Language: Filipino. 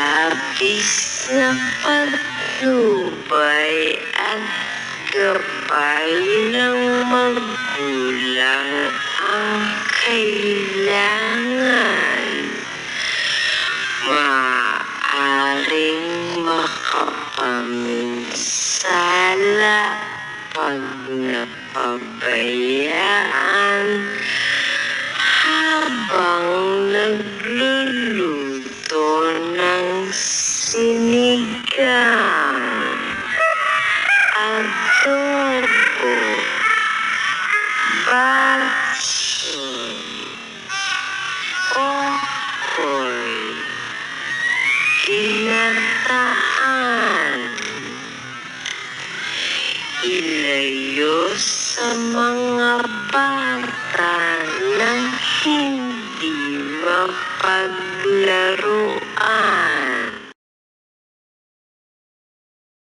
labis na patnubay at gabay ng magulang ang kailangan. Maaaring makapaminsala pag napabayaan habang nagluluto ng sinigang, adobo, basoy, okoy, ginataan. Ilayo sa mga bata na hindi mapaglaruan.